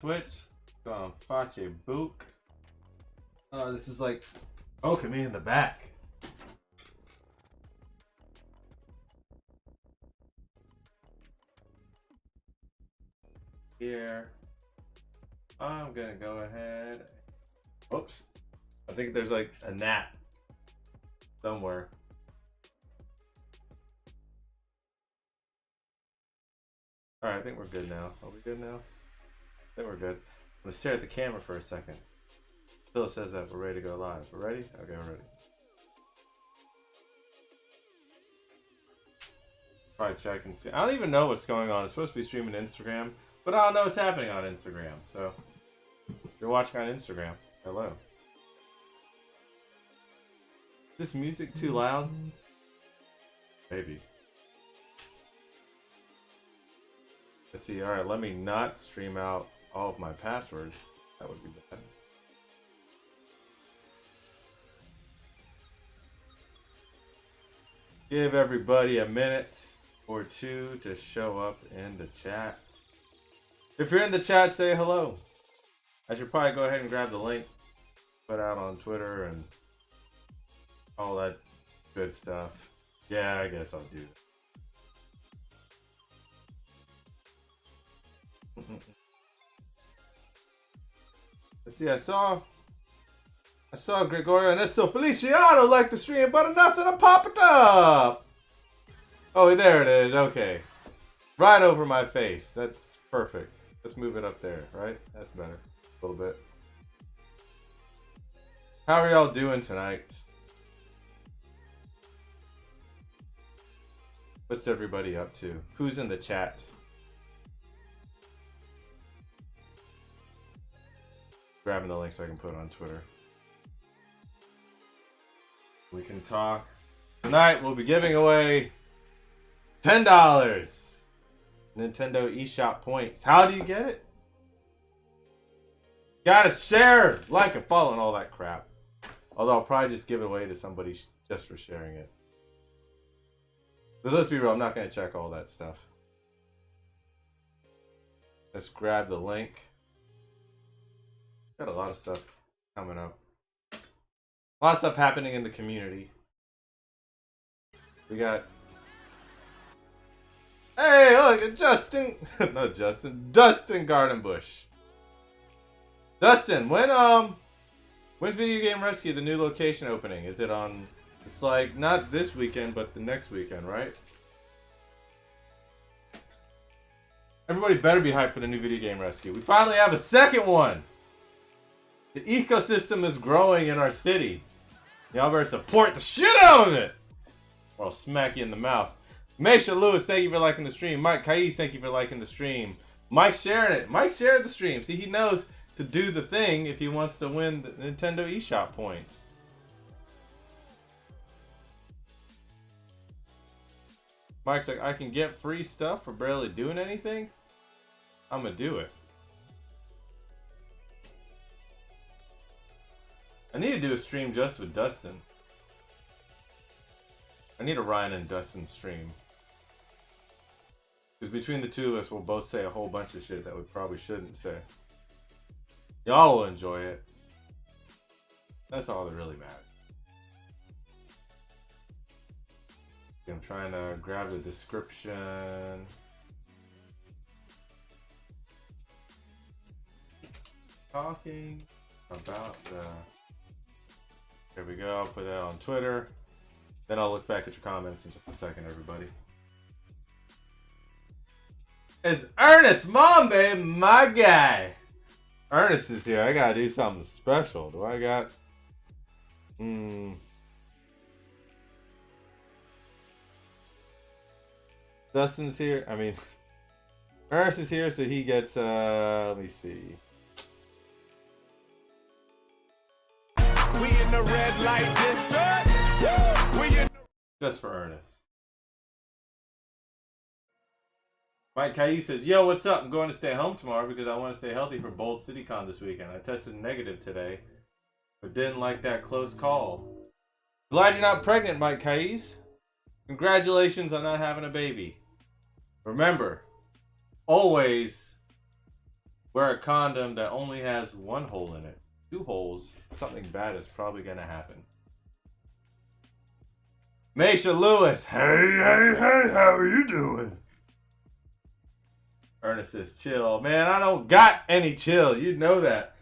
Twitch. Go on Facebook. Oh, this is like poking me in the back. Here. I'm gonna go ahead. Oops. I think there's like a gnat somewhere. Alright, I think we're good now. Are we good now? I think we're good. I'm gonna stare at the camera for a second. Still it says that we're ready to go live. We're ready? Okay, we're ready. Probably check and see. I don't even know what's going on. It's supposed to be streaming Instagram, but I don't know what's happening on Instagram. So, if you're watching on Instagram, hello. Is this music too loud? Maybe. Let's see. Alright, let me not stream out all of my passwords. That would be bad. Give everybody a minute or two to show up in the chat. If you're in the chat, say hello. I should probably go ahead and grab the link, put out on Twitter and all that good stuff. Yeah, I guess I'll do that. Let's see, I saw Gregorio and Esso Feliciano like the stream, but nothing to pop it up. Oh, there it is. Okay. Right over my face. That's perfect. Let's move it up there, right? That's better. A little bit. How are y'all doing tonight? What's everybody up to? Who's in the chat? Grabbing the link so I can put it on Twitter. We can talk. Tonight we'll be giving away $10 Nintendo eShop points. How do you get it? Gotta share, like and follow and all that crap. Although I'll probably just give it away to somebody just for sharing it. Because let's be real, I'm not going to check all that stuff. Let's grab the link. Got a lot of stuff coming up. A lot of stuff happening in the community. We got... Hey, look, Justin! No, Justin. Dustin Gardenbush. Dustin, when's Video Game Rescue, the new location opening? Is it on... It's like, not this weekend, but the next weekend, right? Everybody better be hyped for the new Video Game Rescue. We finally have a second one! The ecosystem is growing in our city. Y'all better support the shit out of it! Or I'll smack you in the mouth. Maisha Lewis, thank you for liking the stream. Mike Kais, thank you for liking the stream. Mike sharing it. Mike shared the stream. See, he knows to do the thing if he wants to win the Nintendo eShop points. Mike's like, I can get free stuff for barely doing anything? I'm gonna do it. I need to do a stream just with Dustin. I need a Ryan and Dustin stream. Because between the two of us, we'll both say a whole bunch of shit that we probably shouldn't say. Y'all will enjoy it. That's all that really matters. I'm trying to grab the description. Talking about the... There we go. I'll put that on Twitter. Then I'll look back at your comments in just a second, everybody. It's Ernest Mombe, my guy. Ernest is here. I gotta do something special. Do I got... Dustin's here. I mean, Ernest is here, so he gets, let me see. We in the red light district. We in just for Ernest. Mike Caillou says, yo, what's up? I'm going to stay home tomorrow because I want to stay healthy for Bold CityCon this weekend. I tested negative today, but didn't like that close call. Glad you're not pregnant, Mike Caillou. Congratulations on not having a baby. Remember, always Wear a condom that only has one hole in it. 2 holes, something bad is probably gonna happen. Maisha Lewis, hey, how are you doing? Ernest says, chill. Man, I don't got any chill. You know that.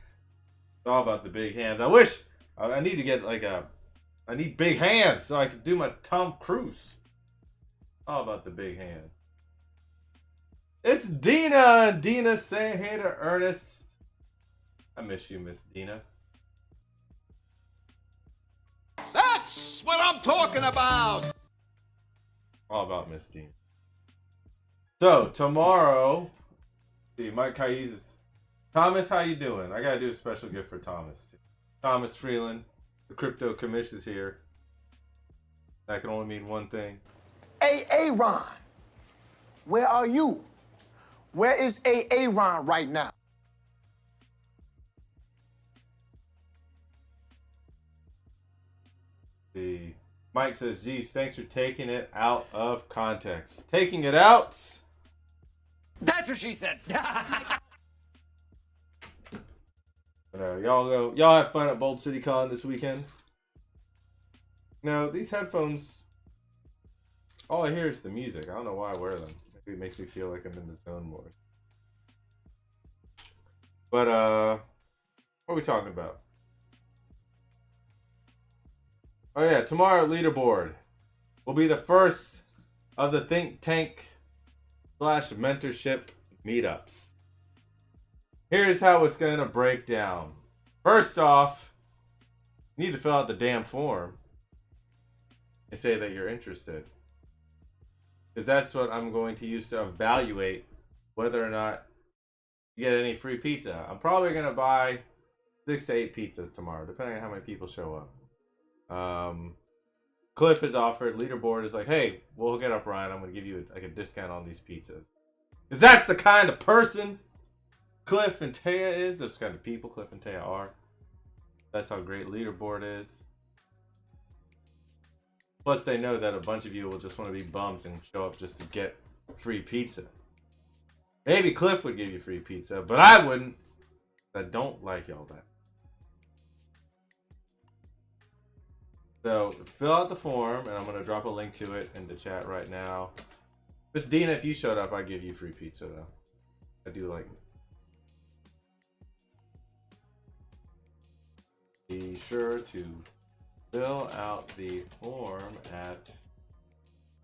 It's all about the big hands. I wish, I need to get I need big hands so I can do my Tom Cruise. All about the big hands. It's Dina. Dina saying hey to Ernest. I miss you, Miss Dina. That's what I'm talking about. All about Miss Dina. So tomorrow, see Mike Kaiz. Thomas, how you doing? I gotta do a special gift for Thomas too. Thomas Freeland, the crypto commish is here. That can only mean one thing. Ron, where are you? Where is Ron right now? See, Mike says, geez, thanks for taking it out of context. Taking it out. That's what she said. Y'all have fun at Bold City Con this weekend. No, these headphones, all I hear is the music. I don't know why I wear them. Maybe it makes me feel like I'm in the zone more. But what are we talking about? Oh yeah, tomorrow Leaderboard will be the first of the Thinktank / Mentorship meetups. Here's how it's going to break down. First off, you need to fill out the damn form and say that you're interested. Because that's what I'm going to use to evaluate whether or not you get any free pizza. I'm probably going to buy 6 to 8 pizzas tomorrow, depending on how many people show up. Cliff has offered, Leaderboard is like, hey, we'll hook it up, Ryan. I'm going to give you a discount on these pizzas. Because that's the kind of person Cliff and Taya is. Those kind of people Cliff and Taya are. That's how great Leaderboard is. Plus, they know that a bunch of you will just want to be bums and show up just to get free pizza. Maybe Cliff would give you free pizza, but I wouldn't. I don't like y'all that. So, fill out the form, and I'm going to drop a link to it in the chat right now. Miss Dina, if you showed up, I'd give you free pizza, though. I do like it. Be sure to fill out the form at,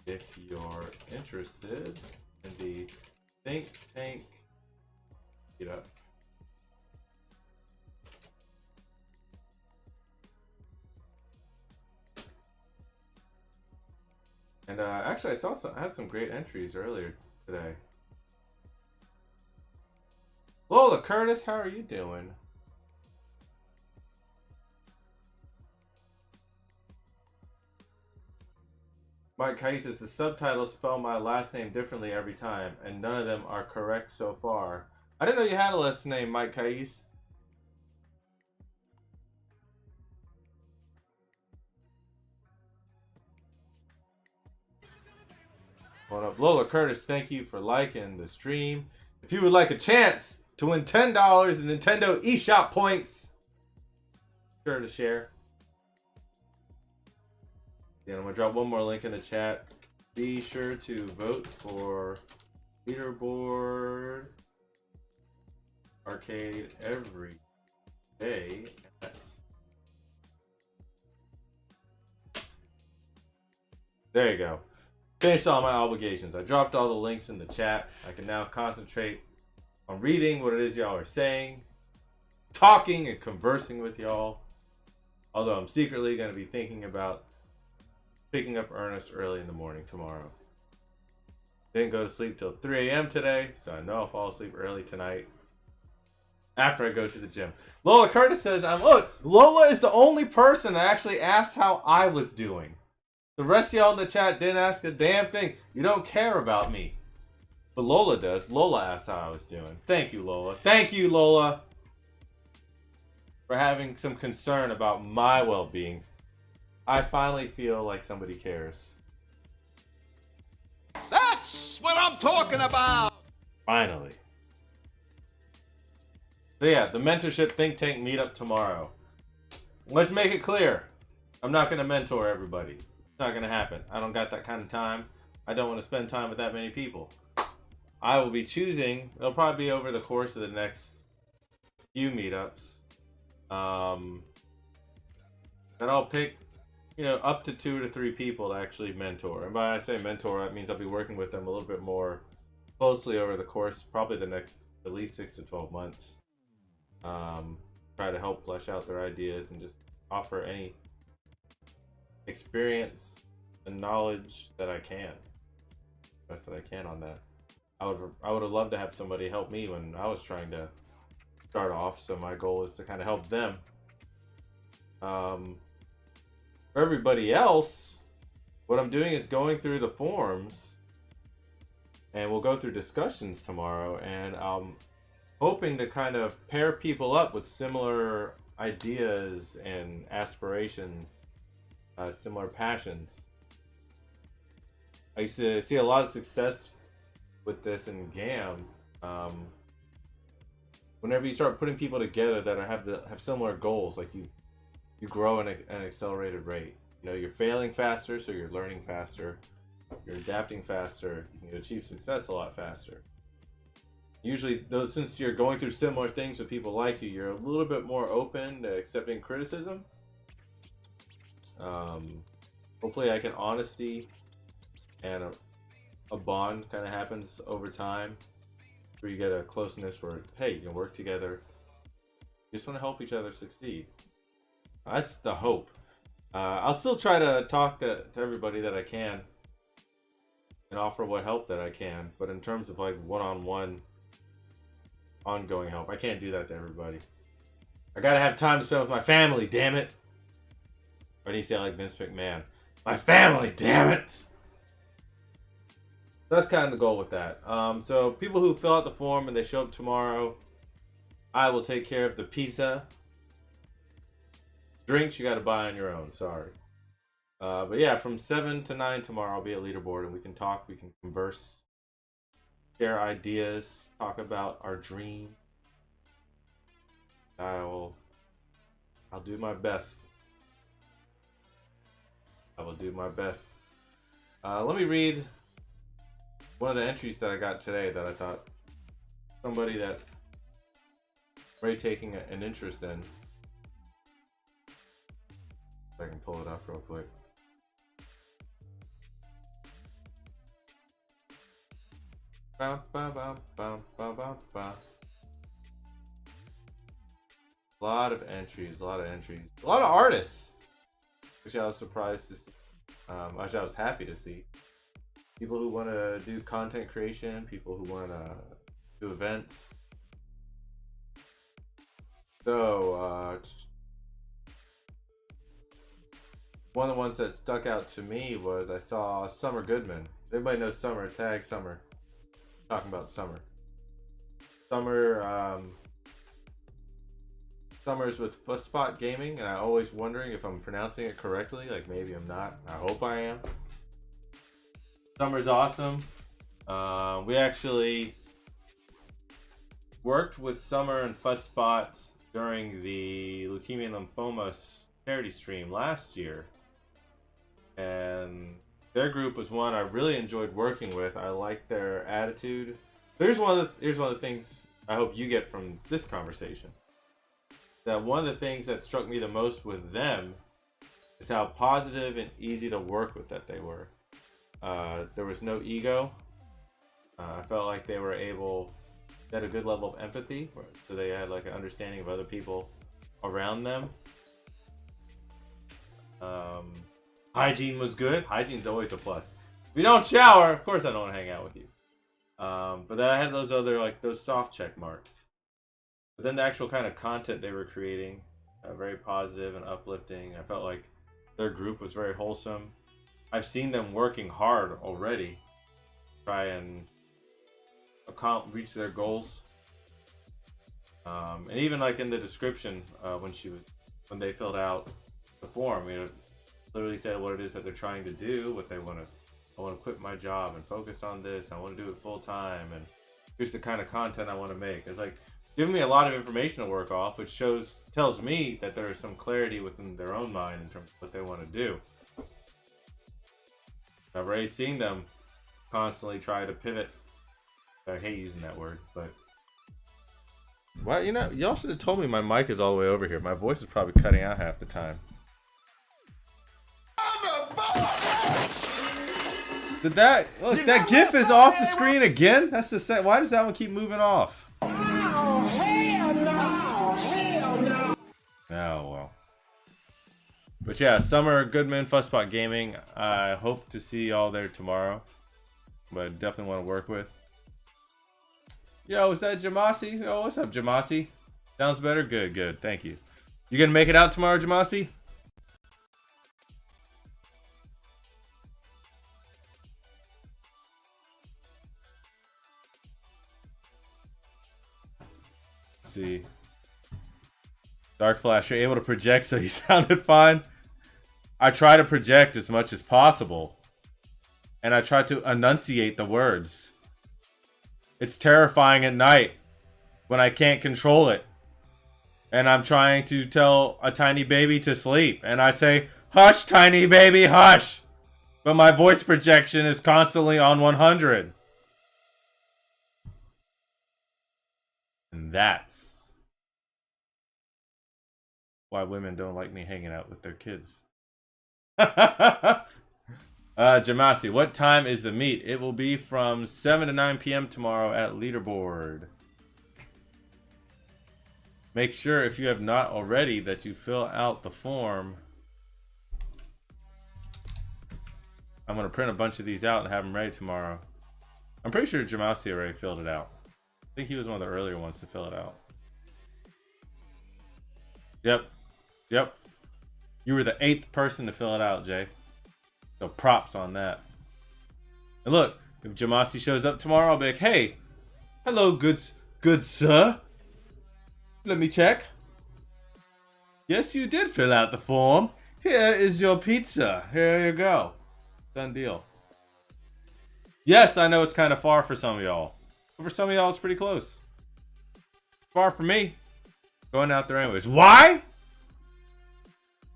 if you're interested in the Thinktank Meetup. And actually, I had some great entries earlier today. Lola Curtis, how are you doing? Mike Kais says the subtitles spell my last name differently every time, and none of them are correct so far. I didn't know you had a last name, Mike Kais. What up, Lola Curtis? Thank you for liking the stream. If you would like a chance to win $10 in Nintendo eShop points, be sure to share. Yeah, I'm gonna drop one more link in the chat. Be sure to vote for Leaderboard Arcade every day. There you go. Finished all my obligations. I dropped all the links in the chat. I can now concentrate on reading what it is y'all are saying, talking and conversing with y'all. Although I'm secretly going to be thinking about picking up Ernest early in the morning tomorrow. Didn't go to sleep till 3 a.m. today, so I know I'll fall asleep early tonight after I go to the gym. Lola Curtis says, look, Lola is the only person that actually asked how I was doing. The rest of y'all in the chat didn't ask a damn thing. You don't care about me. But Lola does. Lola asked how I was doing. Thank you, Lola. Thank you, Lola, for having some concern about my well-being. I finally feel like somebody cares. That's what I'm talking about. Finally. So yeah, the Mentorship Think Tank Meetup tomorrow. Let's make it clear. I'm not going to mentor everybody. It's not going to happen. I don't got that kind of time. I don't want to spend time with that many people. I will be choosing, it'll probably be over the course of the next few meetups, that I'll pick, up to 2 to 3 people to actually mentor. And by I say mentor, that means I'll be working with them a little bit more closely over the course, probably the next at least 6 to 12 months. Try to help flesh out their ideas and just offer any experience and knowledge that I can, best that I can on that. I would have loved to have somebody help me when I was trying to start off, so my goal is to kind of help them. For everybody else, what I'm doing is going through the forums, and we'll go through discussions tomorrow, and I'm hoping to kind of pair people up with similar ideas and aspirations, similar passions. I used to see a lot of success with this in GAM. Whenever you start putting people together that have similar goals, like you grow at an accelerated rate. You're failing faster, so you're learning faster. You're adapting faster. You can achieve success a lot faster. Usually, since you're going through similar things with people like you, you're a little bit more open to accepting criticism. Hopefully, honesty and a bond kind of happens over time, where you get a closeness where, hey, you can work together. You just want to help each other succeed. That's the hope. I'll still try to talk to everybody that I can and offer what help that I can, but in terms of like one-on-one ongoing help, I can't do that to everybody. I gotta have time to spend with my family, damn it. Or do you say like Vince McMahon? My family, damn it. That's kind of the goal with that. So people who fill out the form and they show up tomorrow, I will take care of the pizza. Drinks you got to buy on your own. Sorry. But yeah, from 7 to 9 tomorrow, I'll be at Leaderboard, and we can talk, we can converse, share ideas, talk about our dream. I'll do my best. I will do my best. Let me read one of the entries that I got today that I thought somebody that Ray taking an interest in. If I can pull it up real quick. Ba, ba, ba, ba, ba, ba, ba. A lot of entries, a lot of artists. Which I was surprised to see. Actually, I was happy to see. People who want to do content creation, people who want to do events. So, one of the ones that stuck out to me was I saw Summer Goodman. Everybody knows Summer. Tag Summer. Talking about Summer. Summer's with Fuzzspot Gaming, and I'm always wondering if I'm pronouncing it correctly. Like maybe I'm not. I hope I am. Summer's awesome. We actually worked with Summer and Fuzzspot during the Leukemia and Lymphoma charity stream last year, and their group was one I really enjoyed working with. I liked their attitude. Here's one of the things I hope you get from this conversation. That one of the things that struck me the most with them is how positive and easy to work with that they were. There was no ego. I felt like they were able, they had a good level of empathy, so they had like an understanding of other people around them. Hygiene was good. Hygiene's always a plus. If you don't shower, of course I don't want to hang out with you. But then I had those other, like those soft check marks. But then the actual kind of content they were creating, very positive and uplifting. I felt like their group was very wholesome. I've seen them working hard already, try and reach their goals. And even like in the description, when they filled out the form, literally said what it is that they're trying to do, what they want to. I want to quit my job and focus on this. I want to do it full time, and here's the kind of content I want to make. It's like giving me a lot of information to work off, which tells me that there is some clarity within their own mind in terms of what they want to do. I've already seen them constantly try to pivot. I hate using that word, but well, you know, y'all should have told me my mic is all the way over here. My voice is probably cutting out half the time. Did that look? That GIF is off the screen again. That's the set. Why does that one keep moving off? Oh hell no! Hell no! Oh well. But yeah, Summer Goodman, Fuzzspot Gaming. I hope to see y'all there tomorrow. But I definitely want to work with. Yo, is that Jamasi? Oh, what's up, Jamasi? Sounds better? Good, good. Thank you. You gonna make it out tomorrow, Jamasi? Let's see. Dark Flash, you're able to project, so you sounded fine. I try to project as much as possible. And I try to enunciate the words. It's terrifying at night when I can't control it. And I'm trying to tell a tiny baby to sleep. And I say, hush, tiny baby, hush. But my voice projection is constantly on 100. And that's why women don't like me hanging out with their kids. Jamasi, what time is the meet? It will be from 7 to 9 p.m. tomorrow at Leaderboard. Make sure, if you have not already, that you fill out the form. I'm going to print a bunch of these out and have them ready tomorrow. I'm pretty sure Jamasi already filled it out. I think he was one of the earlier ones to fill it out. Yep. Yep. You were the 8th person to fill it out, Jay. So props on that. And look, if Jamasi shows up tomorrow, I'll be like, hey, hello, good sir. Let me check. Yes, you did fill out the form. Here is your pizza. Here you go. Done deal. Yes, I know it's kind of far for some of y'all. But for some of y'all, it's pretty close. Far for me. Going out there anyways. Why?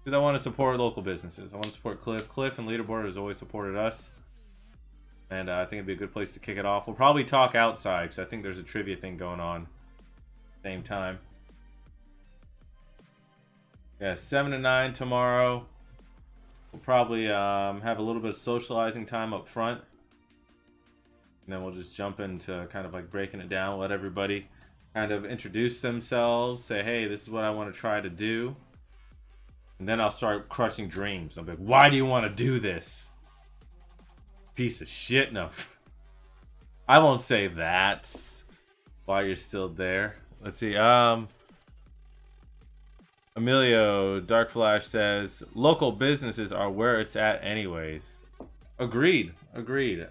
Because I want to support local businesses. I want to support Cliff. Cliff and Leaderboard has always supported us. And I think it'd be a good place to kick it off. We'll probably talk outside because I think there's a trivia thing going on at the same time. Yeah, 7 to 9 tomorrow. We'll probably have a little bit of socializing time up front. And then we'll just jump into kind of like breaking it down. Let everybody kind of introduce themselves. Say, hey, this is what I want to try to do. And then I'll start crushing dreams. I'll be like, why do you want to do this? Piece of shit. No. I won't say that while you're still there. Let's see. Emilio Dark Flash says, local businesses are where it's at anyways. Agreed. Agreed.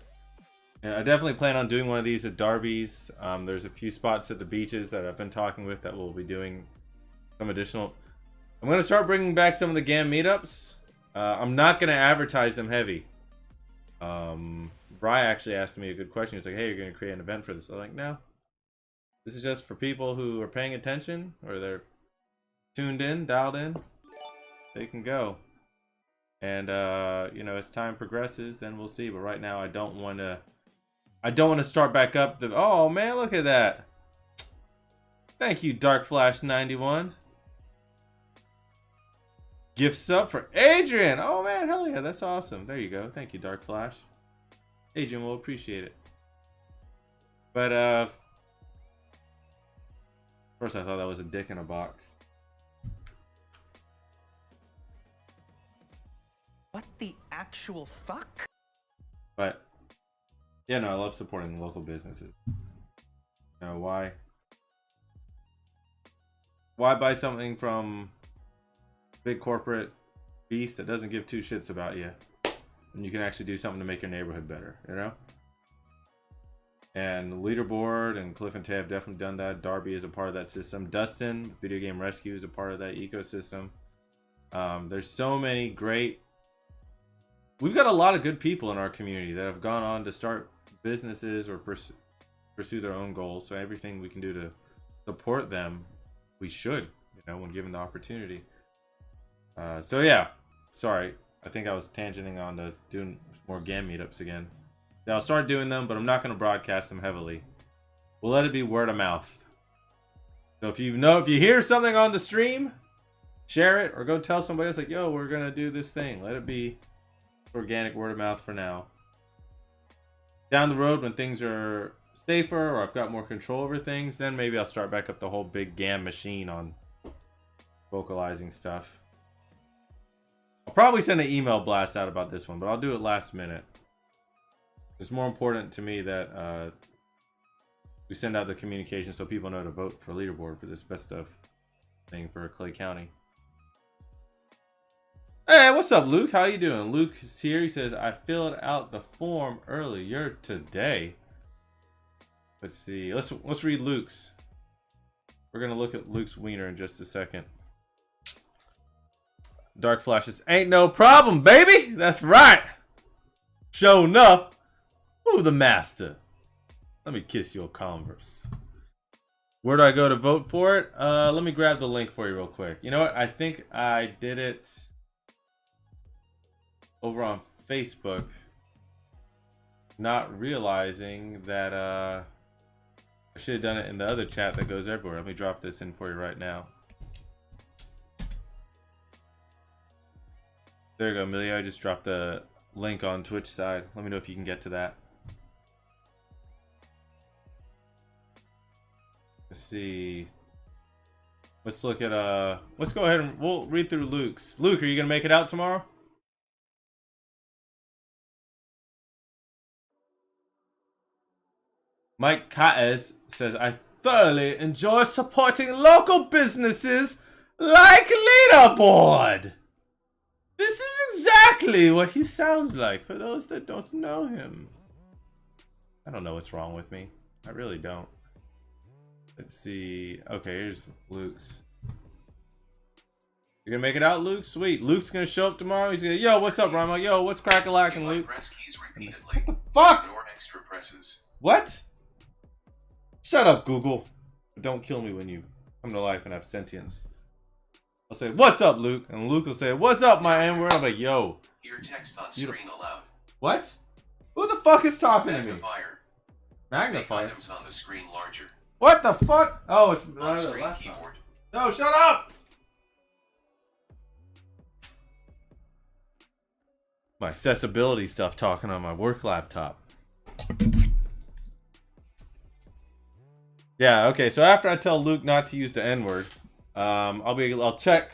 Yeah, I definitely plan on doing one of these at Darby's. There's a few spots at the beaches that I've been talking with that we'll be doing some additional... I'm going to start bringing back some of the GAM meetups. I'm not going to advertise them heavy. Bri actually asked me a good question. He's like, hey, you're going to create an event for this. I'm like, no. This is just for people who are paying attention or they're tuned in, dialed in. They can go. And, you know, as time progresses, then we'll see. But right now, I don't want to start back up the... Oh, man, look at that. Thank you, Dark Flash 91. Gift sub for Adrian. Oh man, hell yeah, that's awesome. There you go. Thank you, Dark Flash. Adrian will appreciate it. But first I thought that was a dick in a box. What the actual fuck? But yeah, no, I love supporting local businesses. You know why? Why buy something from big corporate beast that doesn't give two shits about you, and you can actually do something to make your neighborhood better, you know? And Leaderboard and Cliff and Tay have definitely done that. Darby is a part of that system. Dustin, Video Game Rescue, is a part of that ecosystem. There's so many great... We've got a lot of good people in our community that have gone on to start businesses or pursue their own goals. So everything we can do to support them, we should, you know, when given the opportunity. So yeah, sorry. I think I was tangenting on to doing more GAM meetups again. Yeah, I'll start doing them, but I'm not going to broadcast them heavily. We'll let it be word of mouth. So if you hear something on the stream, share it or go tell somebody else like, yo, we're going to do this thing. Let it be organic word of mouth for now. Down the road when things are safer or I've got more control over things, then maybe I'll start back up the whole big GAM machine on vocalizing stuff. I'll probably send an email blast out about this one, but I'll do it last minute. It's more important to me that we send out the communication so people know to vote for Leaderboard for this best of thing for Clay County. Hey, what's up, Luke? How you doing? Luke is here. He says, I filled out the form earlier today. Let's see. Let's read Luke's. We're gonna look at Luke's wiener in just a second. Dark Flashes ain't no problem, baby. That's right. Sure enough. Ooh, the master. Let me kiss your Converse. Where do I go to vote for it? Let me grab the link for you real quick. You know what? I think I did it over on Facebook, not realizing that I should have done it in the other chat that goes everywhere. Let me drop this in for you right now. There you go, Amelia. I just dropped the link on Twitch side. Let me know if you can get to that. Let's see. Let's look at let's go ahead and we'll read through Luke's. Luke, are you gonna make it out tomorrow? Mike Caes says, I thoroughly enjoy supporting local businesses like Leaderboard. This is exactly what he sounds like for those that don't know him. I don't know what's wrong with me. I really don't. Let's see. Okay, here's Luke's. You're gonna make it out, Luke? Sweet. Luke's gonna show up tomorrow. He's gonna, yo, what's up, Rama? Yo, what's crack-a-lackin', Luke? Press keys repeatedly. What the fuck? Ignore extra presses. What? Shut up, Google. Don't kill me when you come to life and have sentience. I'll say, what's up, Luke? And Luke will say, what's up, my N-word? I'm like, yo. Hear text on screen aloud. What? Who the fuck is talking to me? Magnifier. Magnifier? Make items on the screen larger. What the fuck? Oh, it's On screen keyboard. No, shut up! My accessibility stuff talking on my work laptop. Yeah, okay, so after I tell Luke not to use the N-word, I'll check.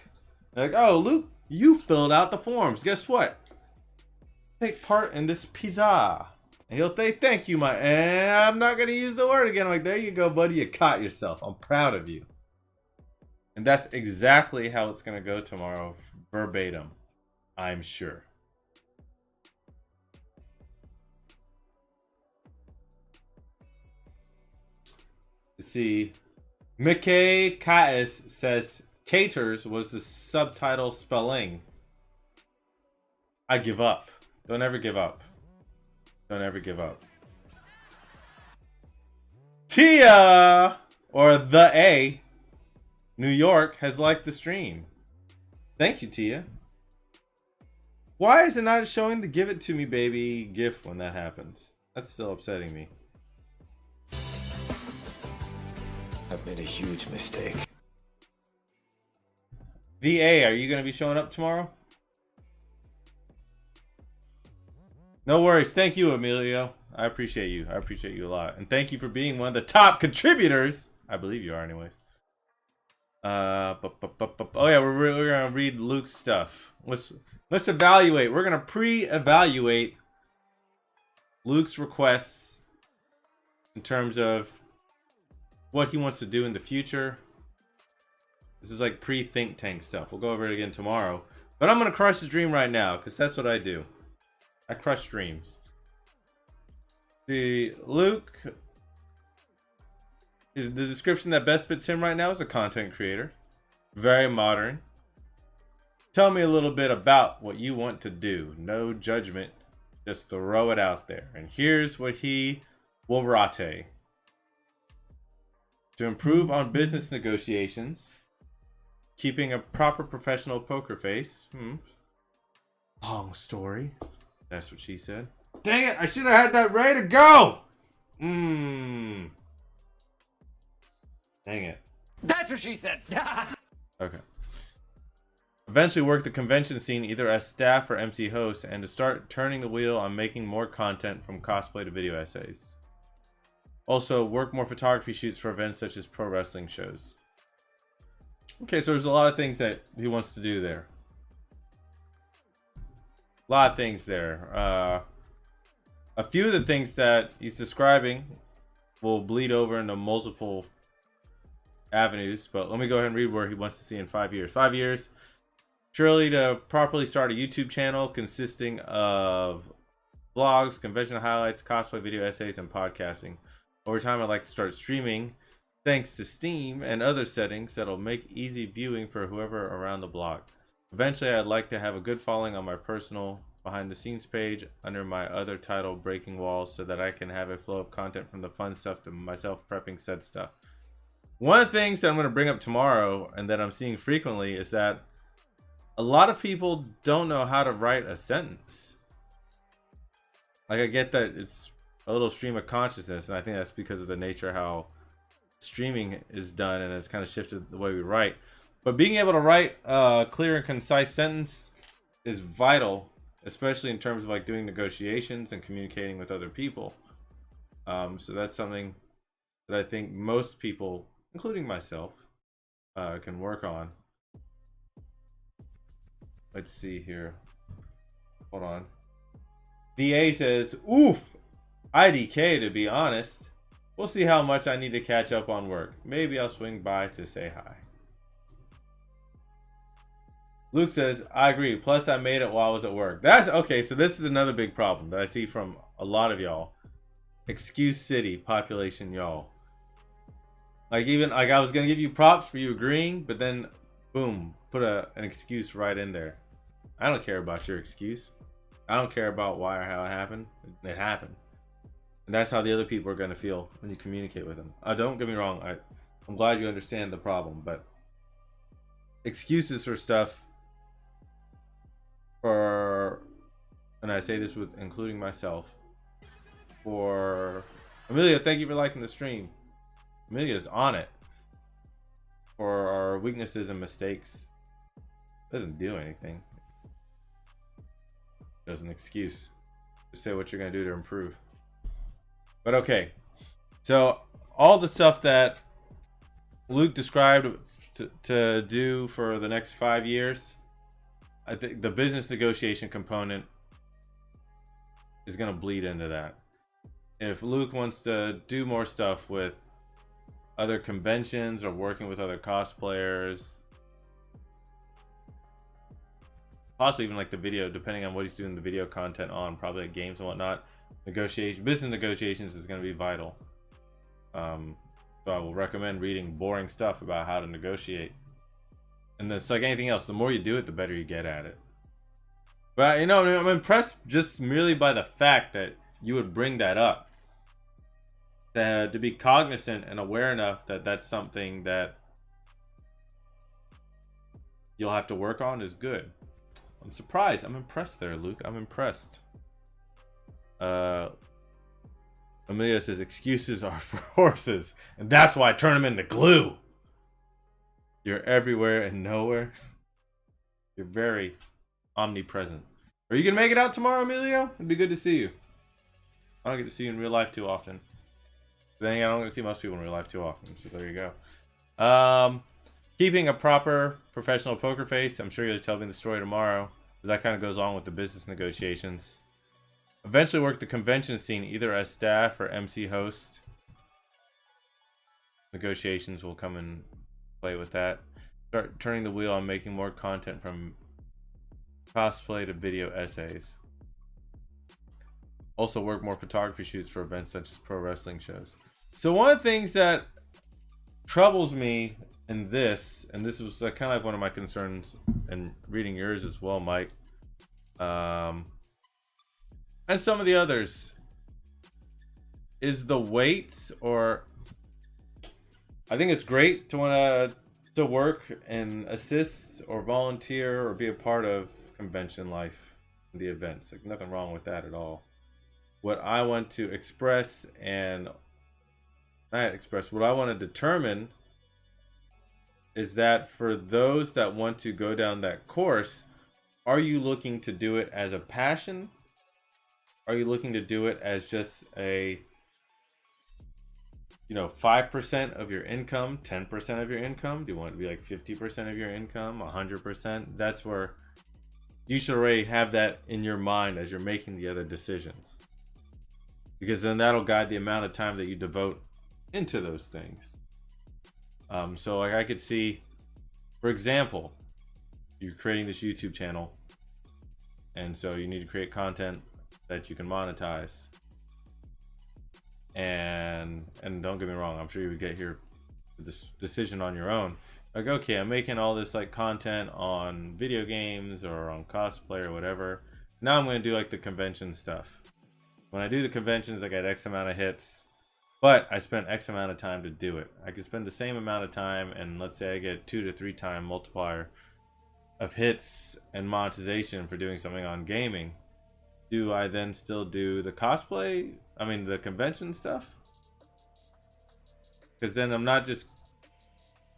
Like, oh, Luke, you filled out the forms. Guess what? Take part in this pizza. And he'll say, thank you, I'm not going to use the word again. I'm like, there you go, buddy. You caught yourself. I'm proud of you. And that's exactly how it's going to go tomorrow. Verbatim. I'm sure. Let's see. Mickey Caes says, caters was the subtitle spelling. I give up. Don't ever give up. Don't ever give up. Tia, or the A, New York, has liked the stream. Thank you, Tia. Why is it not showing the give it to me baby gif when that happens? That's still upsetting me. I've made a huge mistake. VA, are you going to be showing up tomorrow? No worries. Thank you, Emilio. I appreciate you. I appreciate you a lot. And thank you for being one of the top contributors. I believe you are anyways. Oh yeah, we're going to read Luke's stuff. Let's evaluate. We're going to pre-evaluate Luke's requests in terms of what he wants to do in the future. This is like pre-think tank stuff. We'll go over it again tomorrow. But I'm going to crush his dream right now because that's what I do. I crush dreams. The Luke, is the description that best fits him right now is a content creator. Very modern. Tell me a little bit about what you want to do. No judgment. Just throw it out there. And here's what he will rate. To improve on business negotiations, keeping a proper professional poker face. Long story. That's what she said. Dang it, I should have had that ready to go. Dang it. That's what she said. Okay. Eventually work the convention scene either as staff or MC host, and to start turning the wheel on making more content from cosplay to video essays. Also work more photography shoots for events such as pro wrestling shows. Okay, so there's a lot of things that he wants to do there. A lot of things there. A few of the things that he's describing will bleed over into multiple avenues, but let me go ahead and read where he wants to see in 5 years. 5 years, surely to properly start a YouTube channel consisting of vlogs, convention highlights, cosplay video essays, and podcasting. Over time, I'd like to start streaming thanks to Steam and other settings that'll make easy viewing for whoever around the block. Eventually, I'd like to have a good following on my personal behind the scenes page under my other title, Breaking Walls, so that I can have a flow of content from the fun stuff to myself prepping said stuff. One of the things that I'm going to bring up tomorrow and that I'm seeing frequently is that a lot of people don't know how to write a sentence. Like, I get that it's a little stream of consciousness, and I think that's because of the nature of how streaming is done, and it's kind of shifted the way we write. But being able to write a clear and concise sentence is vital, especially in terms of like doing negotiations and communicating with other people. So that's something that I think most people, including myself, can work on. Let's see here. Hold on. VA says, oof, IDK to be honest. We'll see how much I need to catch up on work. Maybe I'll swing by to say hi. Luke says, I agree. Plus, I made it while I was at work. That's okay. So this is another big problem that I see from a lot of y'all. Excuse city population, y'all. Like, even like I was gonna give you props for you agreeing, but then, boom, put an excuse right in there. I don't care about your excuse. I don't care about why or how it happened. It happened, and that's how the other people are gonna feel when you communicate with them. Don't get me wrong. I'm glad you understand the problem, but excuses for stuff. And I say this with including myself. For Amelia, thank you for liking the stream. Amelia's on it. For our weaknesses and mistakes. Doesn't do anything. Just an excuse. Just say what you're gonna do to improve. But okay. So all the stuff that Luke described to do for the next 5 years, I think the business negotiation component is going to bleed into that. If Luke wants to do more stuff with other conventions or working with other cosplayers, possibly even like the video, depending on what he's doing the video content on, probably like games and whatnot, business negotiations is going to be vital. So I will recommend reading boring stuff about how to negotiate. And it's like anything else, the more you do it, the better you get at it. But you know, I'm impressed just merely by the fact that you would bring that up. To be cognizant and aware enough that that's something that you'll have to work on is good. I'm surprised. I'm impressed there, Luke. I'm impressed. Amelia says excuses are for horses, and that's why I turn them into glue. You're everywhere and nowhere. You're very omnipresent. Are you gonna make it out tomorrow, Emilio? It'd be good to see you. I don't get to see you in real life too often. Then again, I don't get to see most people in real life too often. So there you go. Keeping a proper professional poker face. I'm sure you'll tell me the story tomorrow. But that kind of goes on with the business negotiations. Eventually work the convention scene either as staff or MC host. Negotiations will come and play with that. Start turning the wheel on making more content from cosplay to video essays. Also work more photography shoots for events such as pro wrestling shows. So one of the things that troubles me in this, and this was kind of like one of my concerns in reading yours as well, Mike, and some of the others, is the weight, or I think it's great to want to work and assist or volunteer or be a part of convention life, the events. Like nothing wrong with that at all. What I want to express and what I want to determine is that for those that want to go down that course, are you looking to do it as a passion? Are you looking to do it as just a 5% of your income, 10% of your income? Do you want it to be like 50% of your income, 100%? That's where you should already have that in your mind as you're making the other decisions, because then that'll guide the amount of time that you devote into those things. So like I could see, for example, you're creating this YouTube channel, and so you need to create content that you can monetize. And don't get me wrong, I'm sure you would get here this decision on your own. Like, okay, I'm making all this like content on video games or on cosplay or whatever. Now I'm going to do like the convention stuff. When I do the conventions, I get X amount of hits, but I spent X amount of time to do it. I could spend the same amount of time, and let's say I get 2 to 3 time multiplier of hits and monetization for doing something on gaming. Do I then still do the cosplay? I mean, the convention stuff? Because then I'm not just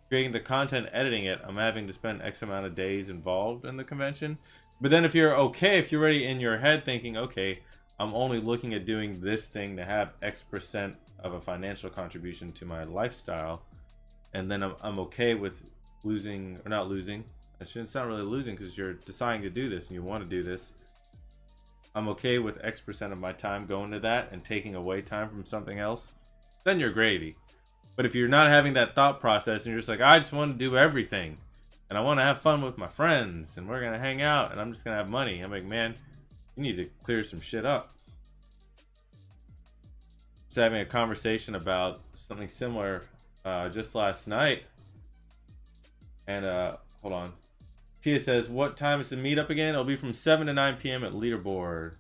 creating the content, editing it. I'm having to spend X amount of days involved in the convention. But then if you're already in your head thinking, okay, I'm only looking at doing this thing to have X% of a financial contribution to my lifestyle, and then I'm okay with losing, or not losing. It's not really losing because you're deciding to do this and you want to do this. I'm okay with X% of my time going to that and taking away time from something else. Then you're gravy. But if you're not having that thought process and you're just like, I just want to do everything and I want to have fun with my friends and we're going to hang out and I'm just going to have money, I'm like, man, you need to clear some shit up. I was having a conversation about something similar just last night. And hold on. Tia says, what time is the meetup again? It'll be from 7 to 9 p.m. at Leaderboard.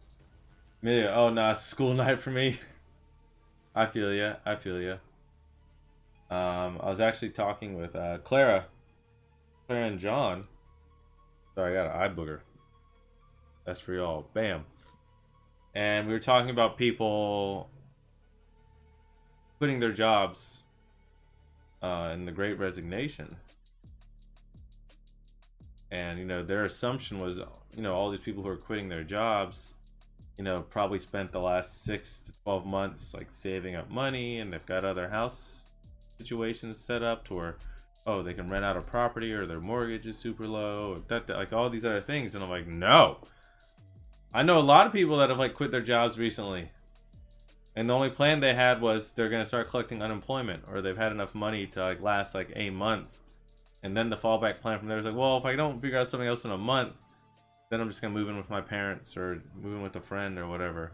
Yeah, oh, no, it's a school night for me. I feel ya. I feel ya. I was actually talking with Clara and John. Sorry, I got an eye booger. That's for y'all. Bam. And we were talking about people quitting their jobs in the Great Resignation. And, their assumption was, all these people who are quitting their jobs, probably spent the last 6 to 12 months, like, saving up money, and they've got other house situations set up to where, oh, they can rent out a property, or their mortgage is super low, or that, like, all these other things. And I'm like, no. I know a lot of people that have, like, quit their jobs recently. And the only plan they had was they're going to start collecting unemployment, or they've had enough money to, like, last, like, a month. And then the fallback plan from there is like, well, if I don't figure out something else in a month, then I'm just going to move in with my parents or move in with a friend or whatever.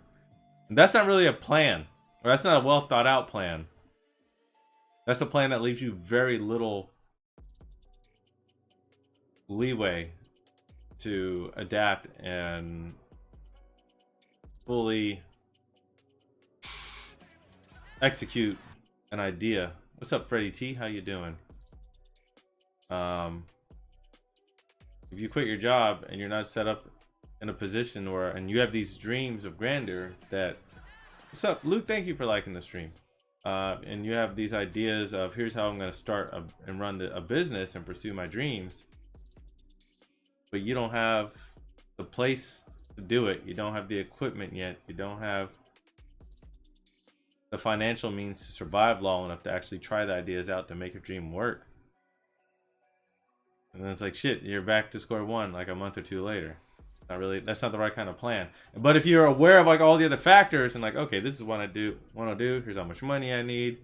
And that's not really a plan. Or that's not a well thought out plan. That's a plan that leaves you very little leeway to adapt and fully execute an idea. What's up, Freddie T? How you doing? If you quit your job and you're not set up in a position where, and you have these dreams of grandeur that, what's up, Luke? Thank you for liking the stream. And you have these ideas of, here's how I'm going to start and run a business and pursue my dreams, but you don't have the place to do it. You don't have the equipment yet. You don't have the financial means to survive long enough to actually try the ideas out to make your dream work. And then it's like, shit, you're back to square one like a month or two later. Not really, that's not the right kind of plan. But if you're aware of like all the other factors and like, okay, this is what I do, here's how much money I need.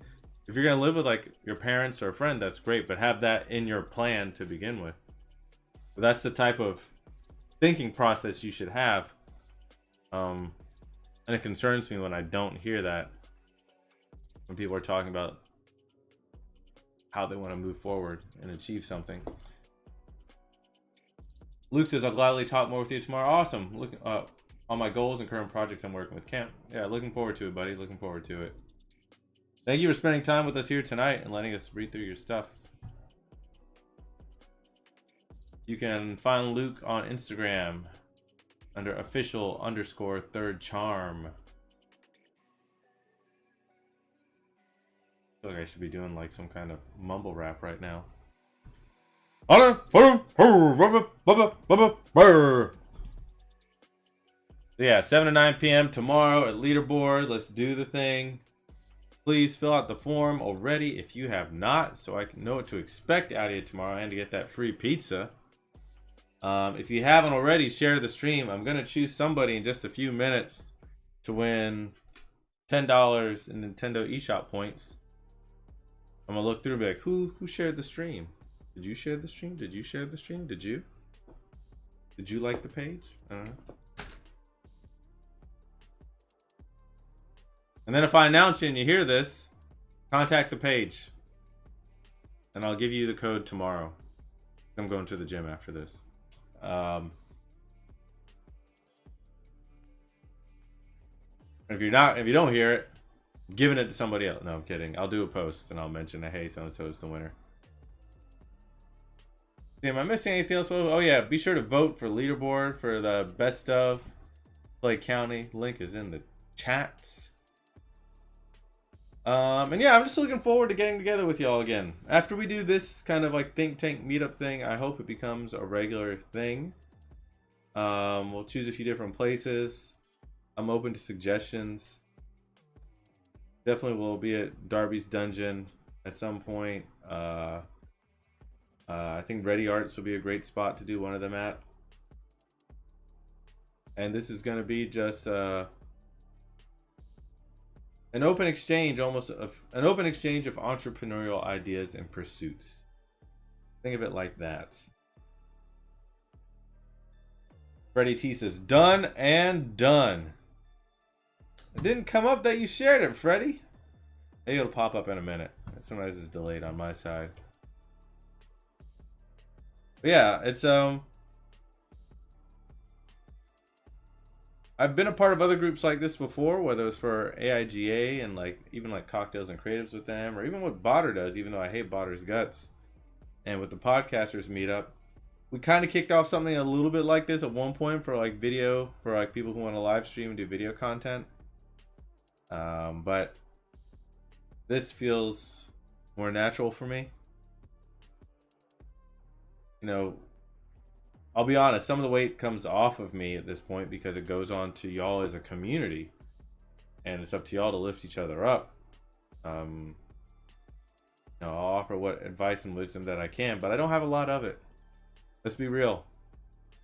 If you're gonna live with like your parents or a friend, that's great, but have that in your plan to begin with. But that's the type of thinking process you should have. And it concerns me when I don't hear that, when people are talking about how they want to move forward and achieve something. Luke says, I'll gladly talk more with you tomorrow. Awesome. Look on my goals and current projects I'm working with. Camp. Yeah, looking forward to it, buddy. Looking forward to it. Thank you for spending time with us here tonight and letting us read through your stuff. You can find Luke on Instagram under official_3rdcharm. I feel like I should be doing like some kind of mumble rap right now. Yeah, 7 to 9 p.m. tomorrow at Leaderboard. Let's do the thing. Please fill out the form already if you have not, so I can know what to expect out of you tomorrow and to get that free pizza. If you haven't already, share the stream. I'm going to choose somebody in just a few minutes to win $10 in Nintendo eShop points. I'm going to look through and be like, who shared the stream? Did you share the stream? Did you share the stream? Did you? Did you like the page? I don't know. And then if I announce you and you hear this, contact the page. And I'll give you the code tomorrow. I'm going to the gym after this. If you don't hear it, I'm giving it to somebody else. No, I'm kidding. I'll do a post and I'll mention that, hey, so-and-so is the winner. Am I missing anything else? Oh yeah, be sure to vote for Leaderboard for the best of Clay County. Link is in the chats. And yeah, I'm just looking forward to getting together with y'all again. After we do this kind of like Thinktank Meetup thing, I hope it becomes a regular thing. We'll choose a few different places. I'm open to suggestions. Definitely will be at Darby's Dungeon at some point. I think Ready Arts will be a great spot to do one of them at. And this is going to be just an open exchange, almost an open exchange of entrepreneurial ideas and pursuits. Think of it like that. Freddie T says, done and done. It didn't come up that you shared it, Freddie. Maybe it'll pop up in a minute. Sometimes it's delayed on my side. But yeah, it's I've been a part of other groups like this before, whether it was for AIGA and like even like Cocktails and Creatives with them, or even what Botter does, even though I hate Botter's guts. And with the Podcasters Meetup, we kind of kicked off something a little bit like this at one point for like video, for like people who want to live stream and do video content. But this feels more natural for me. You know, I'll be honest, some of the weight comes off of me at this point because it goes on to y'all as a community. And it's up to y'all to lift each other up. You know, I'll offer what advice and wisdom that I can, but I don't have a lot of it. Let's be real.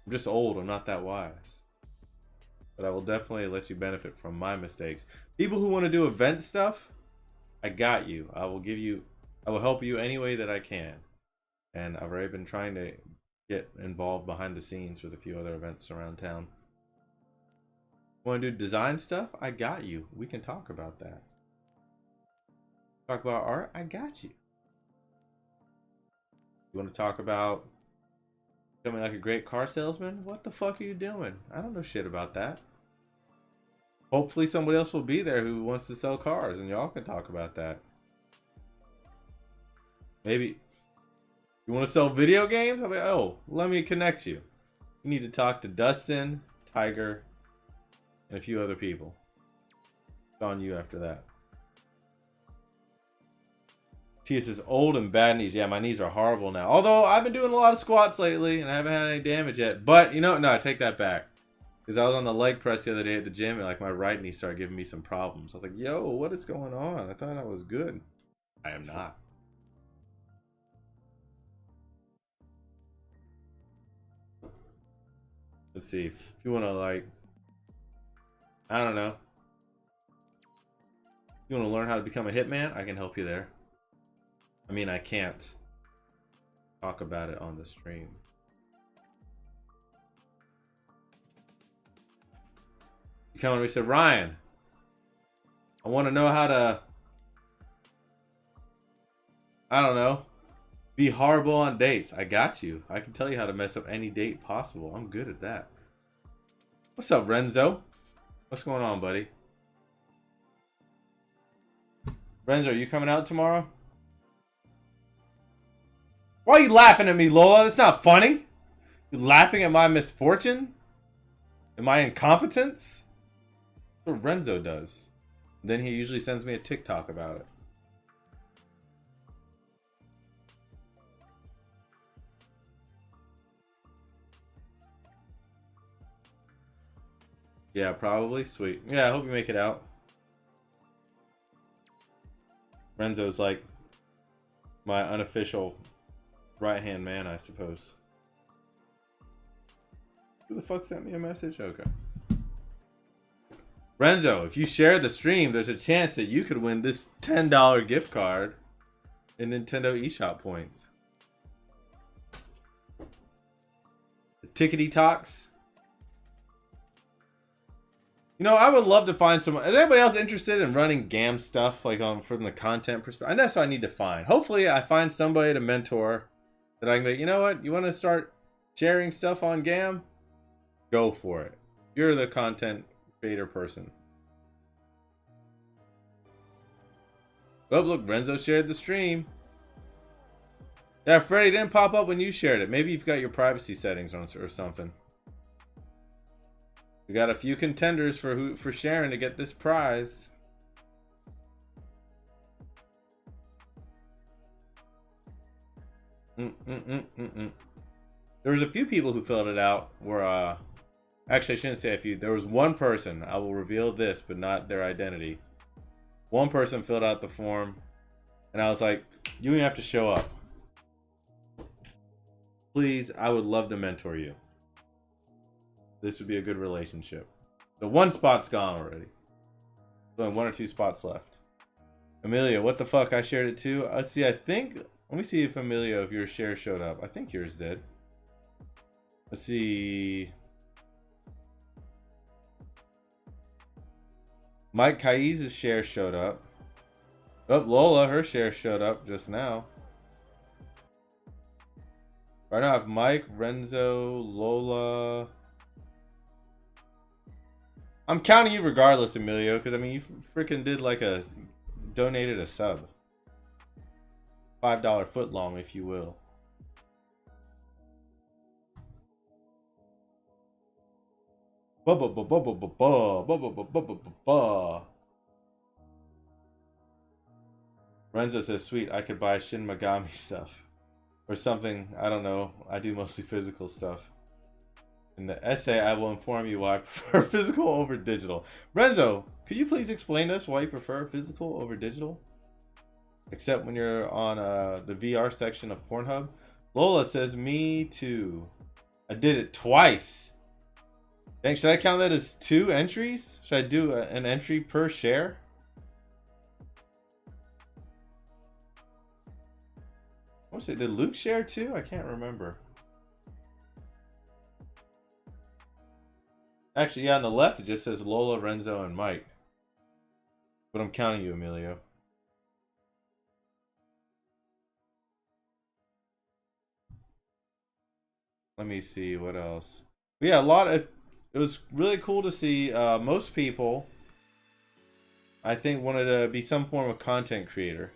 I'm just old, I'm not that wise. But I will definitely let you benefit from my mistakes. People who want to do event stuff, I got you. I will help you any way that I can. And I've already been trying to get involved behind the scenes with a few other events around town. Want to do design stuff? I got you. We can talk about that. Talk about art? I got you. You want to talk about becoming like a great car salesman? What the fuck are you doing? I don't know shit about that. Hopefully somebody else will be there who wants to sell cars and y'all can talk about that. Maybe you want to sell video games? I'll be like, oh, let me connect you. You need to talk to Dustin, Tiger, and a few other people. It's on you after that. Tia says, old and bad knees. Yeah, my knees are horrible now. Although I've been doing a lot of squats lately and I haven't had any damage yet. But, you know, no, I take that back. Because I was on the leg press the other day at the gym and like my right knee started giving me some problems. I was like, yo, what is going on? I thought I was good. I am not. Let's see. If you want to like, I don't know. If you want to learn how to become a hitman, I can help you there. I mean, I can't talk about it on the stream. You come and we said, Ryan, I want to know how to, I don't know, be horrible on dates. I got you. I can tell you how to mess up any date possible. I'm good at that. What's up, Renzo? What's going on, buddy? Renzo, are you coming out tomorrow? Why are you laughing at me, Lola? That's not funny. You laughing at my misfortune? And my incompetence? That's what Renzo does. Then he usually sends me a TikTok about it. Yeah, probably. Sweet. Yeah, I hope you make it out. Renzo's like my unofficial right-hand man, I suppose. Who the fuck sent me a message? Okay. Renzo, if you share the stream, there's a chance that you could win this $10 gift card in Nintendo eShop points. The Tickety Talks. You know, I would love to find someone. Is anybody else interested in running GAM stuff, like from the content perspective? And that's what I need to find. Hopefully, I find somebody to mentor that I can be. You know what? You want to start sharing stuff on GAM? Go for it. You're the content creator person. Oh, look, Renzo shared the stream. Yeah, Freddy didn't pop up when you shared it. Maybe you've got your privacy settings on or something. We got a few contenders for sharing to get this prize. There was a few people who filled it out. Actually, I shouldn't say a few. There was one person. I will reveal this, but not their identity. One person filled out the form, and I was like, "You have to show up, please. I would love to mentor you. This would be a good relationship." The one spot's gone already. There's only 1 or 2 spots left. Amelia, what the fuck? I shared it too. Let's see. Let me see if Amelia, if your share showed up. I think yours did. Let's see. Mike Kai's share showed up. Oh, Lola, her share showed up just now. Right now I have Mike, Renzo, Lola. I'm counting you regardless, Emilio, because I mean you freaking did donated a sub. $5 foot long, if you will. Renzo says, "Sweet, I could buy Shin Megami stuff." Or something, I don't know. I do mostly physical stuff. In the essay, I will inform you why I prefer physical over digital. Renzo, could you please explain to us why you prefer physical over digital? Except when you're on the VR section of Pornhub. Lola says, "Me too. I did it twice." Thanks. Should I count that as 2 entries? Should I do an entry per share? I want to say, did Luke share too? I can't remember. Actually, yeah, on the left it just says Lola, Renzo, and Mike. But I'm counting you, Emilio. Let me see what else. But yeah, it was really cool to see. Most people, I think, wanted to be some form of content creator.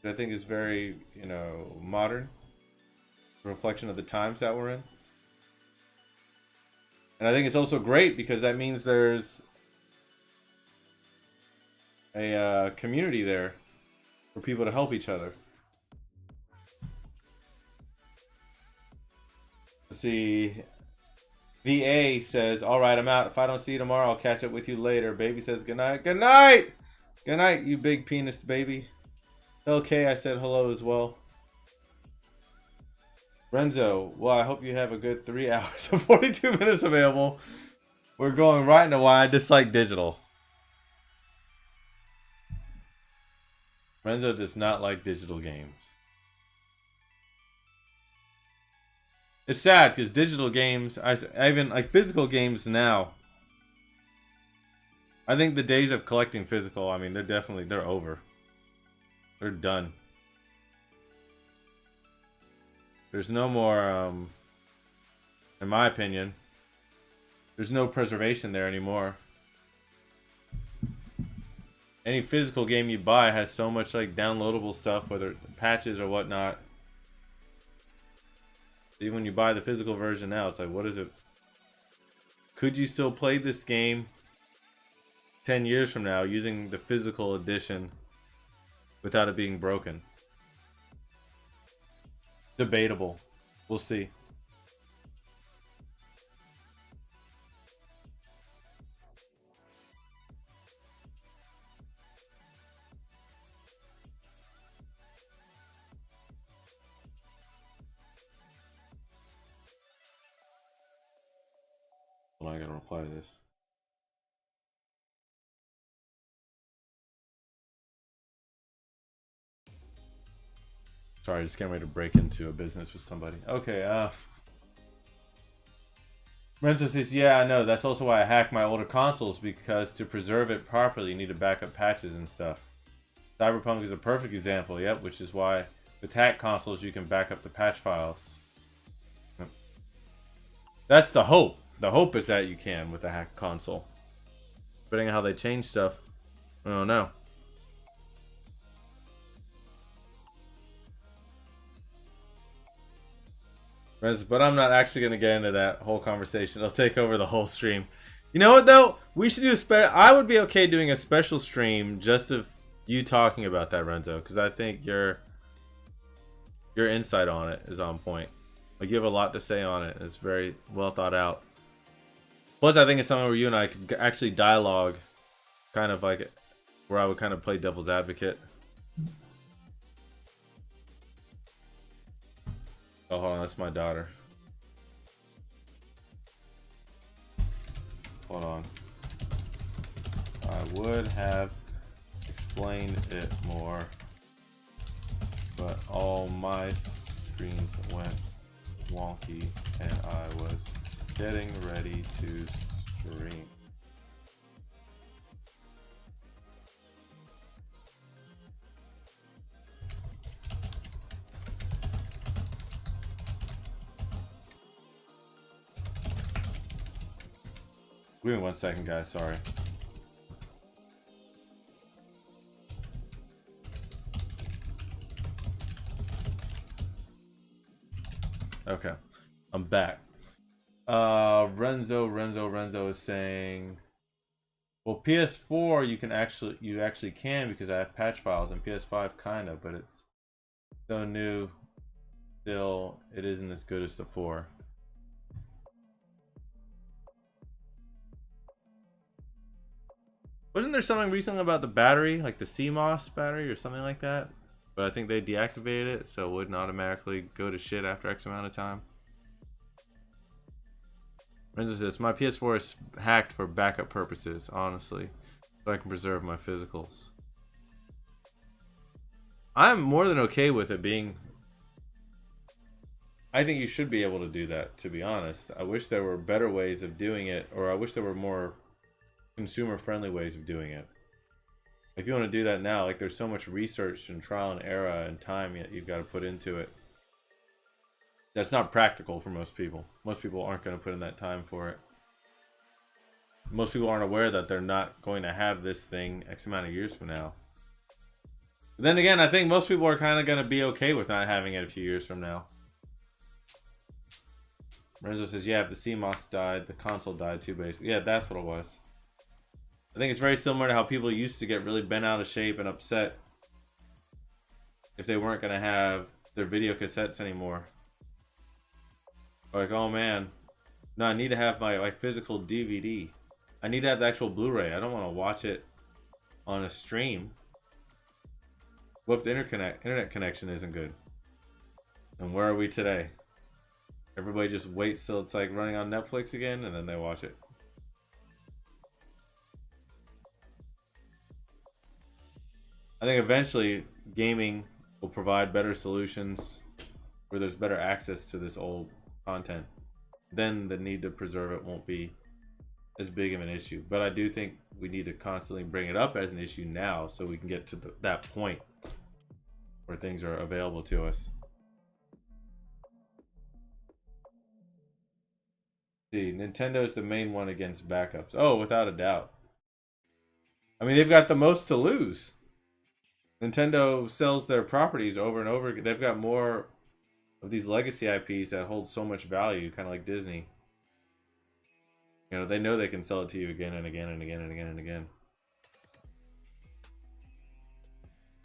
I think is very, modern. A reflection of the times that we're in. And I think it's also great because that means there's a community there for people to help each other. Let's see. VA says, "All right, I'm out. If I don't see you tomorrow, I'll catch up with you later." Baby says, "Good night." Good night! Good night, you big penis baby. LK, I said hello as well. Renzo, well, I hope you have a good 3 hours and 42 minutes available. We're going right into why I dislike digital. Renzo does not like digital games. It's sad because digital games, I even like physical games now. I think the days of collecting physical, I mean, they're over. They're done. There's no more, in my opinion, there's no preservation there anymore. any physical game you buy has so much like downloadable stuff, whether patches or whatnot. Even when you buy the physical version now, it's like, what is it? Could you still play this game 10 years from now using the physical edition without it being broken? Debatable. We'll see. Hold on, I gotta reply to this. Sorry, just getting ready to break into a business with somebody. Okay, Renzo says, yeah, I know. That's also why I hack my older consoles, because to preserve it properly, you need to back up patches and stuff. Cyberpunk is a perfect example, yep, which is why with hack consoles, you can back up the patch files. Yep. That's the hope. The hope is that you can with a hack console. Depending on how they change stuff, I don't know. But I'm not actually going to get into that whole conversation. It'll take over the whole stream. You know what, though? We should do I would be okay doing a special stream just of you talking about that, Renzo. Because I think your insight on it is on point. Like, you have a lot to say on it. It's very well thought out. Plus, I think it's something where you and I could actually dialogue. Kind of like where I would kind of play devil's advocate. Oh, hold on, that's my daughter. Hold on. I would have explained it more, but all my screens went wonky and I was getting ready to stream. Give me 1 second, guys. Sorry. Okay, I'm back. Renzo is saying, well, PS4 you actually can because I have patch files, and PS5 kind of, but it's so new. Still, it isn't as good as the 4. Wasn't there something recently about the battery, like the CMOS battery or something like that? But I think they deactivated it, so it wouldn't automatically go to shit after X amount of time. Renzo says, my PS4 is hacked for backup purposes, honestly, so I can preserve my physicals. I'm more than okay with it being... I think you should be able to do that, to be honest. I wish there were better ways of doing it, or I wish there were more consumer-friendly ways of doing it. If you want to do that now, like, there's so much research and trial and error and time yet you've got to put into it. That's not practical for most people. Most people aren't going to put in that time for it. Most people aren't aware that they're not going to have this thing X amount of years from now. But then again, I think most people are kind of going to be okay with not having it a few years from now. Renzo says, yeah, if the CMOS died, the console died too, basically. Yeah, that's what it was. I think it's very similar to how people used to get really bent out of shape and upset if they weren't going to have their video cassettes anymore. Like, oh man, no, I need to have my physical DVD. I need to have the actual Blu-ray. I don't want to watch it on a stream. What if the internet connection isn't good? And where are we today? Everybody just waits till it's like running on Netflix again, and then they watch it. I think eventually gaming will provide better solutions where there's better access to this old content. Then the need to preserve it won't be as big of an issue. But I do think we need to constantly bring it up as an issue now so we can get to that point where things are available to us. See, Nintendo's the main one against backups. Oh, without a doubt. I mean, they've got the most to lose. Nintendo sells their properties over and over again. They've got more of these legacy IPs that hold so much value, kind of like Disney. You know, they know they can sell it to you again and again and again and again and again.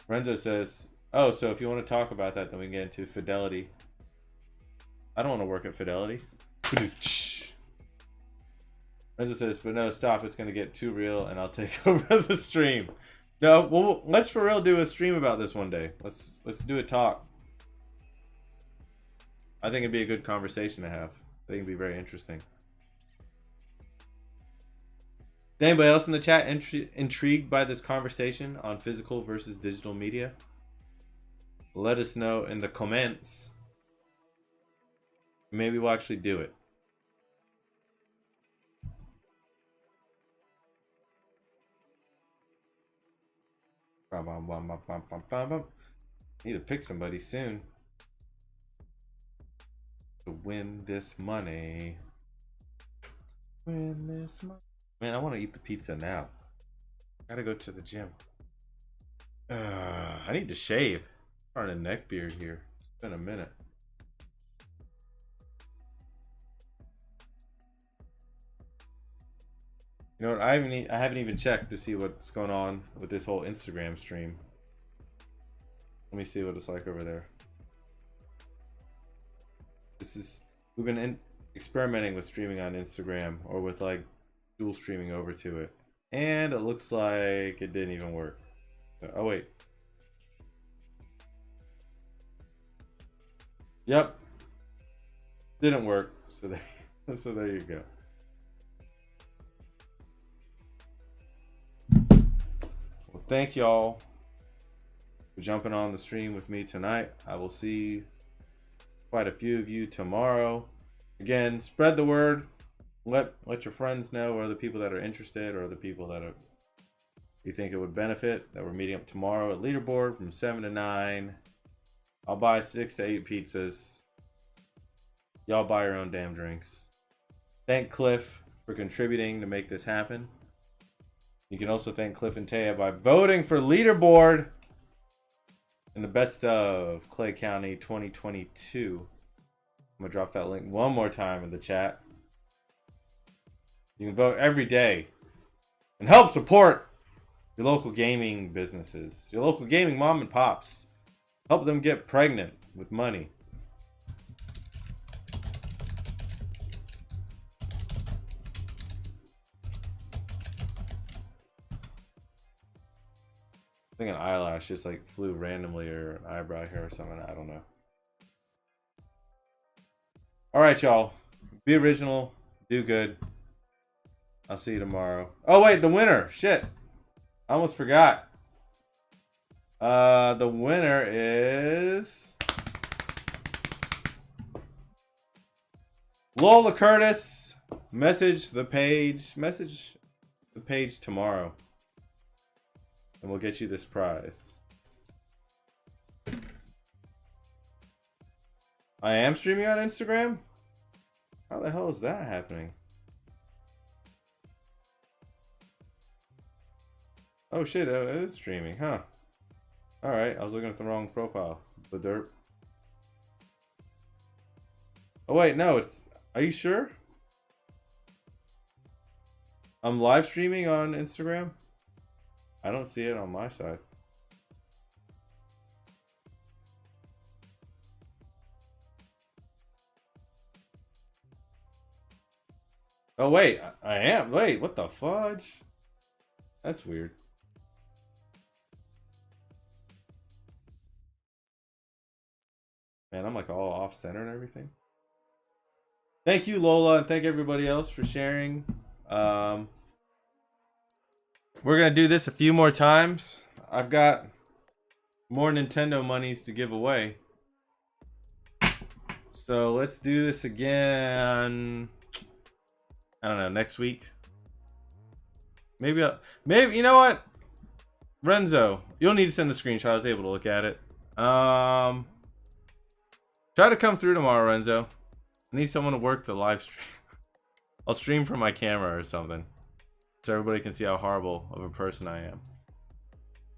Renzo says, oh, so if you want to talk about that, then we can get into Fidelity. I don't want to work at Fidelity. Renzo says, but no, stop. It's going to get too real and I'll take over the stream. No, well, let's for real do a stream about this one day. Let's do a talk. I think it'd be a good conversation to have. I think it'd be very interesting. Is anybody else in the chat intrigued by this conversation on physical versus digital media? Let us know in the comments. Maybe we'll actually do it. Need to pick somebody soon to win this money. Win this money. Man, I want to eat the pizza now. Gotta go to the gym. I need to shave. I'm starting a neck beard here. It's been a minute. You know what? I haven't even checked to see what's going on with this whole Instagram stream. Let me see what it's like over there. We've been experimenting with streaming on Instagram or with like dual streaming over to it, and it looks like it didn't even work. Oh wait. Yep. Didn't work. So there you go. Well, thank y'all for jumping on the stream with me tonight. I will see quite a few of you tomorrow. Again, spread the word. Let your friends know, or the people that are interested, or the people that you think it would benefit, that we're meeting up tomorrow at Leaderboard from 7 to 9. I'll buy 6 to 8 pizzas. Y'all buy your own damn drinks. Thank Cliff for contributing to make this happen. You can also thank Cliff and Taya by voting for Leaderboard in the Best of Clay County 2022. I'm gonna drop that link one more time in the chat. You can vote every day and help support your local gaming businesses, your local gaming mom and pops. Help them get pregnant with money. I think an eyelash just like flew randomly, or an eyebrow hair or something. I don't know. All right, y'all. Be original. Do good. I'll see you tomorrow. Oh, wait. The winner. Shit. I almost forgot. The winner is Lola Curtis. Message the page tomorrow, and we'll get you this prize. I am streaming on Instagram? How the hell is that happening? Oh shit, it is streaming, huh? Alright, I was looking at the wrong profile. The derp. Oh wait, no, it's... Are you sure? I'm live streaming on Instagram? I don't see it on my side. Oh wait, I am. Wait, what the fudge? That's weird. Man, I'm like all off center and everything. Thank you, Lola, and thank everybody else for sharing. We're gonna do this a few more times. I've got more Nintendo monies to give away. So let's do this again. I don't know, next week. Maybe you know what? Renzo, you'll need to send the screenshot. I was able to look at it. Try to come through tomorrow, Renzo. I need someone to work the live stream. I'll stream from my camera or something. so everybody can see how horrible of a person I am.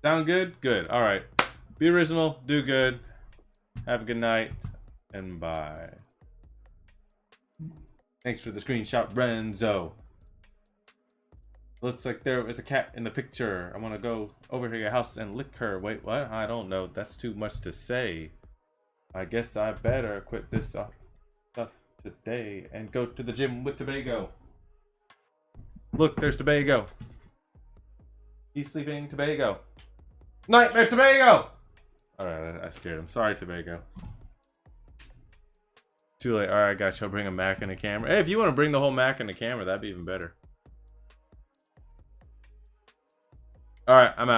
Sound good? Good. All right. Be original. Do good. Have a good night. And bye. Thanks for the screenshot, Renzo. Looks like there is a cat in the picture. I want to go over to your house and lick her. Wait, what? I don't know. That's too much to say. I guess I better quit this stuff today and go to the gym with Tobago. Look, there's Tobago. He's sleeping, Tobago. Night, there's Tobago! Alright, I scared him. Sorry, Tobago. Too late. Alright, guys, I'll bring a Mac and a camera. Hey, if you want to bring the whole Mac and the camera, that'd be even better. Alright, I'm out.